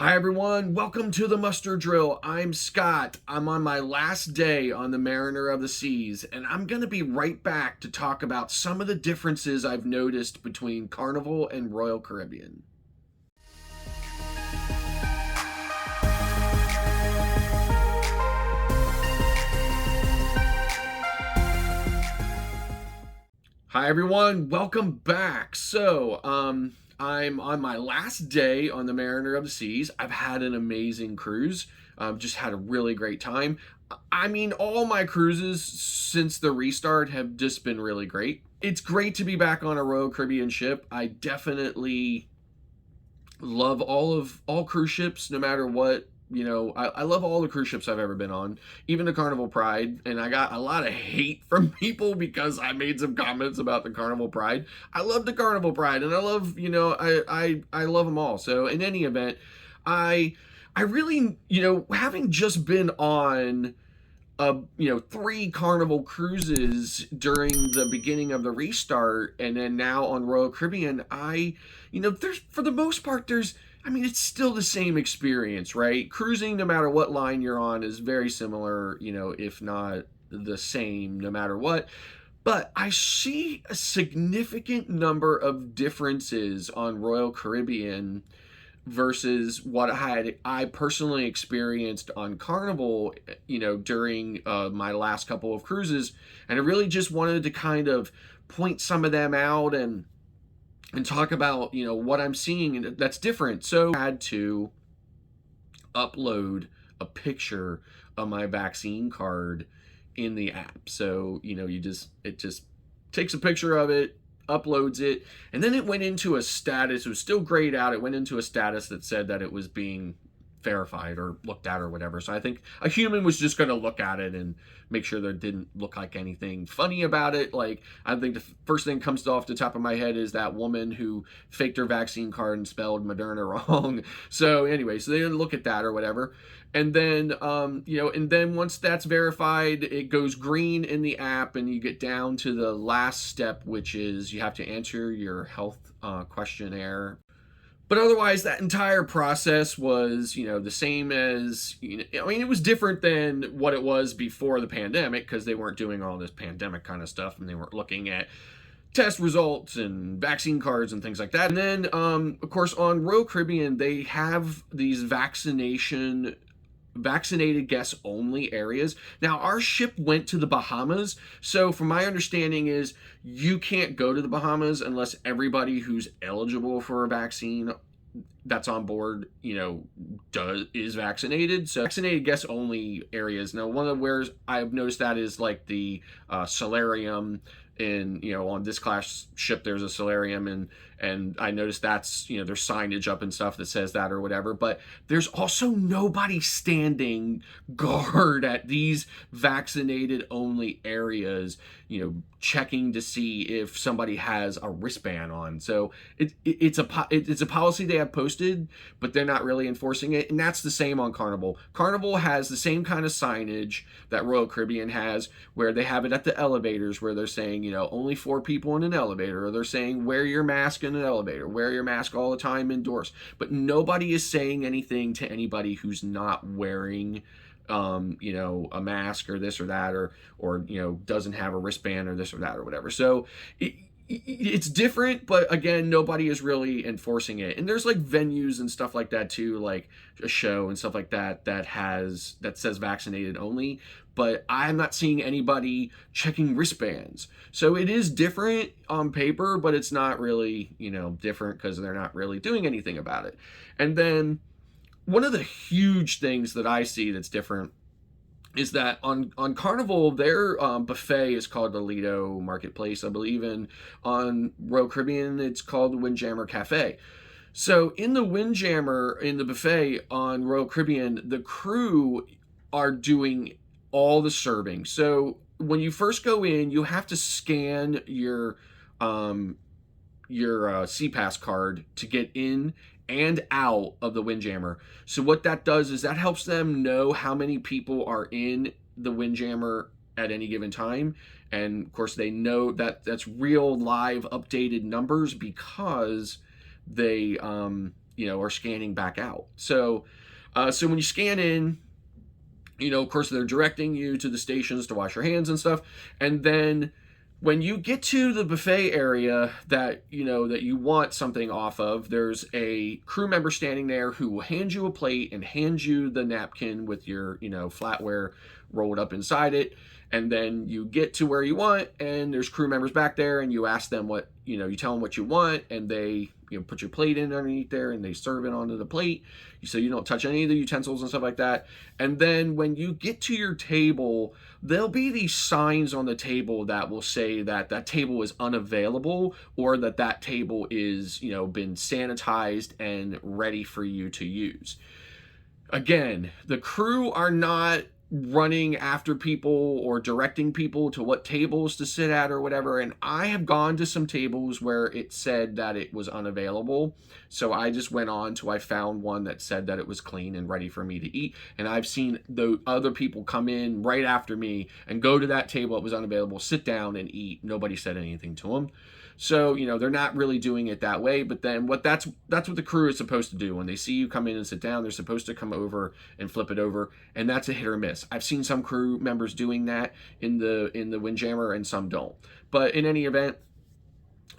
Hi everyone, welcome to the muster drill. I'm Scott. I'm on my last day on the Mariner of the Seas, and I'm going to be right back to talk about some of the differences I've noticed between Carnival and Royal Caribbean. Hi everyone, welcome back. I'm on my last day on the Mariner of the Seas. I've had an amazing cruise. Just had a really great time. I mean, all my cruises since the restart have just been really great. It's great to be back on a Royal Caribbean ship. I definitely love all cruise ships, no matter what. I love all the cruise ships I've ever been on, even the Carnival Pride. And I got a lot of hate from people because I made some comments about the Carnival Pride. I love the Carnival Pride, and I love, I love them all. So in any event, I I really, having just been on three Carnival cruises during the beginning of the restart, and then now on Royal Caribbean, there's, for the most part, it's still the same experience, right? Cruising, no matter what line you're on, is very similar, if not the same, no matter what. But I see a significant number of differences on Royal Caribbean versus what I personally experienced on Carnival, during my last couple of cruises, and I really just wanted to kind of point some of them out and talk about what I'm seeing and that's different. So I had to upload a picture of my vaccine card in the app. So it just takes a picture of it, uploads it, and then it went into a status. It was still grayed out. It went into a status that said that it was being verified or looked at or whatever. So I think a human was just going to look at it and make sure there didn't look like anything funny about it. Like, I think the first thing comes off the top of my head is that woman who faked her vaccine card and spelled Moderna wrong. So anyway, so they didn't look at that or whatever. And then, and then once that's verified, it goes green in the app, and you get down to the last step, which is you have to answer your health questionnaire. But otherwise, that entire process was, the same as, it was different than what it was before the pandemic, because they weren't doing all this pandemic kind of stuff, and they weren't looking at test results and vaccine cards and things like that. And then, of course, on Royal Caribbean, they have these vaccinated guests only areas. Now, our ship went to the Bahamas, so from my understanding is you can't go to the Bahamas unless everybody who's eligible for a vaccine that's on board, is vaccinated. So vaccinated guests only areas. Now, one of where I've noticed that is like the solarium. And on this class ship there's a solarium, and I noticed that's, there's signage up and stuff that says that or whatever. But there's also nobody standing guard at these vaccinated only areas, checking to see if somebody has a wristband on. So it's a policy they have posted, but they're not really enforcing it. And that's the same on Carnival. Carnival has the same kind of signage that Royal Caribbean has, where they have it at the elevators, where they're saying, only 4 people in an elevator, or they're saying wear your mask in an elevator, wear your mask all the time indoors. But nobody is saying anything to anybody who's not wearing a mask or this or that, or doesn't have a wristband or this or that or whatever. So it's different, but again, nobody is really enforcing it. And there's like venues and stuff like that too, like a show and stuff like that that says vaccinated only, but I'm not seeing anybody checking wristbands. So it is different on paper, but it's not really different because they're not really doing anything about it. And then one of the huge things that I see that's different is that on Carnival, their buffet is called the Lido Marketplace, I believe, and on Royal Caribbean, it's called the Windjammer Cafe. So in the Windjammer, in the buffet on Royal Caribbean, the crew are doing all the serving. So when you first go in, you have to scan your CPAS card to get in and out of the Windjammer. So what that does is that helps them know how many people are in the Windjammer at any given time. And of course, they know that that's real live updated numbers because they are scanning back out. So when you scan in, of course, they're directing you to the stations to wash your hands and stuff. And then when you get to the buffet area that you want something off of, there's a crew member standing there who will hand you a plate and hand you the napkin with your flatware rolled up inside it. And then you get to where you want, and there's crew members back there, and you ask them what you tell them what you want, and they put your plate in underneath there, and they serve it onto the plate, so you don't touch any of the utensils and stuff like that. And then when you get to your table, there'll be these signs on the table that will say that that table is unavailable, or that table is been sanitized and ready for you to use. Again, the crew are not running after people or directing people to what tables to sit at or whatever. And I have gone to some tables where it said that it was unavailable. So I just went on till I found one that said that it was clean and ready for me to eat. And I've seen the other people come in right after me and go to that table that was unavailable, sit down and eat. Nobody said anything to them. So, they're not really doing it that way. But then that's what the crew is supposed to do. When they see you come in and sit down, they're supposed to come over and flip it over. And that's a hit or miss. I've seen some crew members doing that in the Windjammer, and some don't. But in any event,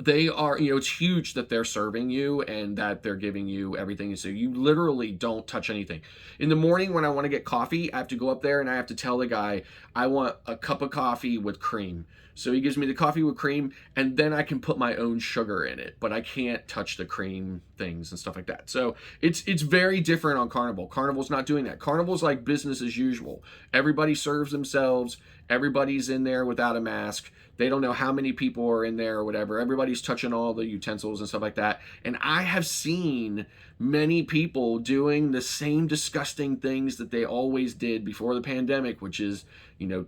they are, it's huge that they're serving you and that they're giving you everything. So you literally don't touch anything. In the morning when I want to get coffee, I have to go up there and I have to tell the guy, I want a cup of coffee with cream. So he gives me the coffee with cream, and then I can put my own sugar in it, but I can't touch the cream things and stuff like that. So it's very different on Carnival. Carnival's not doing that. Carnival's like business as usual. Everybody serves themselves. Everybody's in there without a mask. They don't know how many people are in there or whatever. Everybody's touching all the utensils and stuff like that. And I have seen many people doing the same disgusting things that they always did before the pandemic, which is,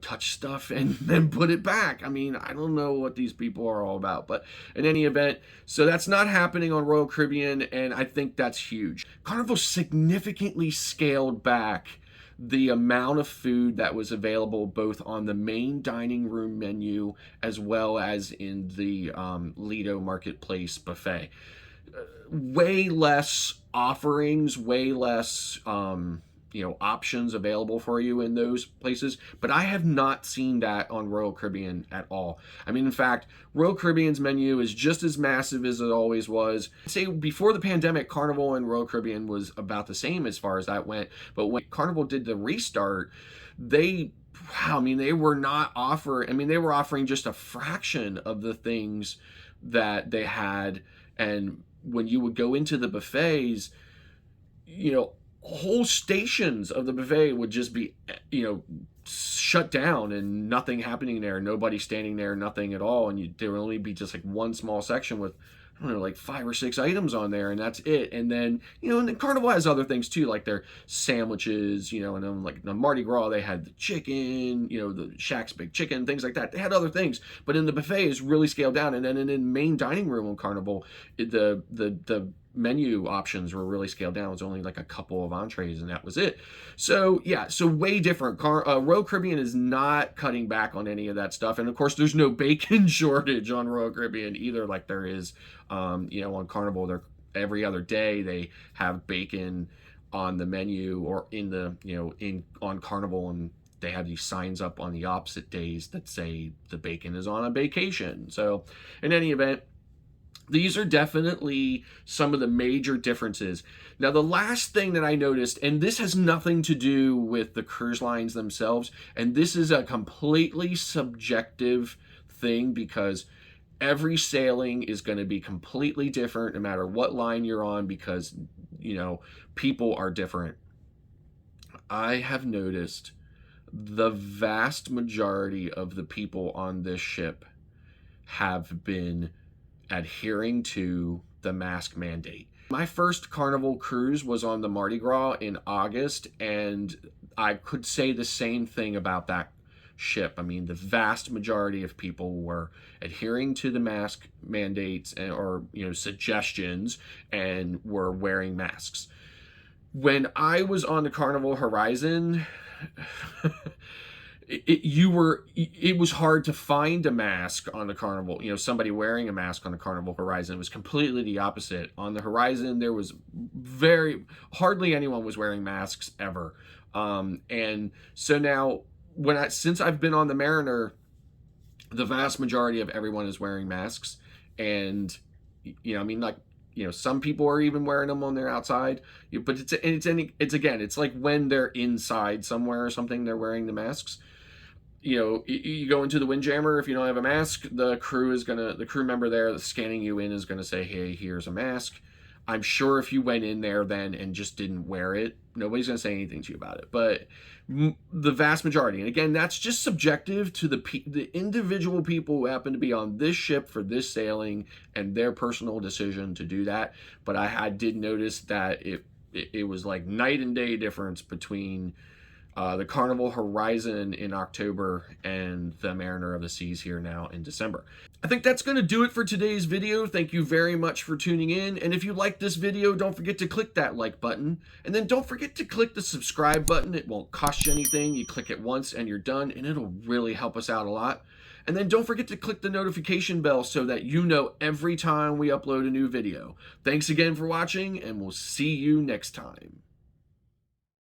touch stuff and then put it back. I mean, I don't know what these people are all about, but in any event, so that's not happening on Royal Caribbean, and I think that's huge. Carnival significantly scaled back the amount of food that was available both on the main dining room menu as well as in the Lido Marketplace buffet. Way less offerings, way less options available for you in those places, but I have not seen that on Royal Caribbean at all. I mean, in fact, Royal Caribbean's menu is just as massive as it always was. Say before the pandemic, Carnival and Royal Caribbean was about the same as far as that went, but when Carnival did the restart, they were not offering, they were offering just a fraction of the things that they had. And when you would go into the buffets, whole stations of the buffet would just be, shut down and nothing happening there, nobody standing there, nothing at all. And there would only be just like one small section with, I don't know, like 5 or 6 items on there, and that's it. And then, and then Carnival has other things too, like their sandwiches, and then like the Mardi Gras, they had the chicken, the Shaq's Big Chicken, things like that. They had other things, but in the buffet is really scaled down. And then in the main dining room on Carnival, the menu options were really scaled down. It was only like a couple of entrees, and that was it. So yeah, so way different. Royal Caribbean is not cutting back on any of that stuff, and of course, there's no bacon shortage on Royal Caribbean either, like there is, on Carnival. They're every other day they have bacon on the menu or in the on Carnival, and they have these signs up on the opposite days that say the bacon is on a vacation. So in any event, these are definitely some of the major differences. Now, the last thing that I noticed, and this has nothing to do with the cruise lines themselves, and this is a completely subjective thing because every sailing is going to be completely different no matter what line you're on, because, people are different. I have noticed the vast majority of the people on this ship have been adhering to the mask mandate. My first Carnival cruise was on the Mardi Gras in August, and I could say the same thing about that ship. The vast majority of people were adhering to the mask mandates or suggestions and were wearing masks. When I was on the Carnival Horizon, it was hard to find a mask on the Carnival, somebody wearing a mask on the Carnival Horizon. It was completely the opposite. On the Horizon, there was hardly anyone was wearing masks ever. And so now, since I've been on the Mariner, the vast majority of everyone is wearing masks. And I mean, like, some people are even wearing them when they're outside, but it's like when they're inside somewhere or something, they're wearing the masks. You go into the Windjammer, if you don't have a mask, the crew member there that's scanning you in is gonna say, hey, here's a mask. I'm sure if you went in there then and just didn't wear it, nobody's gonna say anything to you about it. But the vast majority, and again, that's just subjective to the individual people who happen to be on this ship for this sailing and their personal decision to do that. But I did notice that it was like night and day difference between the Carnival Horizon in October and the Mariner of the Seas here now in December. I think that's going to do it for today's video. Thank you very much for tuning in. And if you like this video, don't forget to click that like button. And then don't forget to click the subscribe button. It won't cost you anything. You click it once and you're done, and it'll really help us out a lot. And then don't forget to click the notification bell so that you know every time we upload a new video. Thanks again for watching, and we'll see you next time.